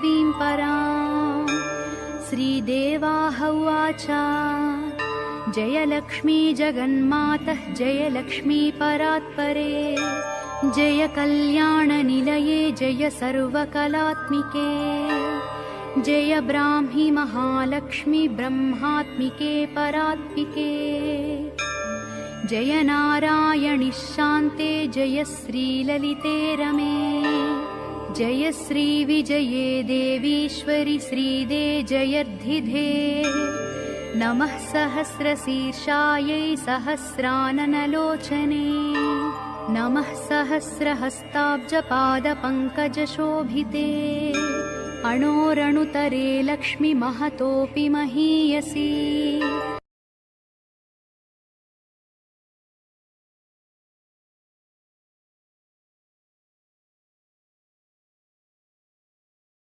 कवीं पराम्। श्रीदेवाः उवाच जयलक्ष्मी जगन्मातः जयलक्ष्मी परात्परे, जय कल्याणनिलये जय सर्वकलात्मिके, जय ब्राह्मी महालक्ष्मी ब्रह्मात्मिके परात्मिके, जय नारायणि शान्ते जय श्रीललिते रमे, जय श्रीविजये देवीश्वरि श्रीदे जयर्धिधे, नमः सहस्रशीर्षायै सहस्राननलोचने, नमः सहस्रहस्ताब्जपादपङ्कजशोभिते, अणोरणुतरे लक्ष्मी महतोऽपि महीयसी।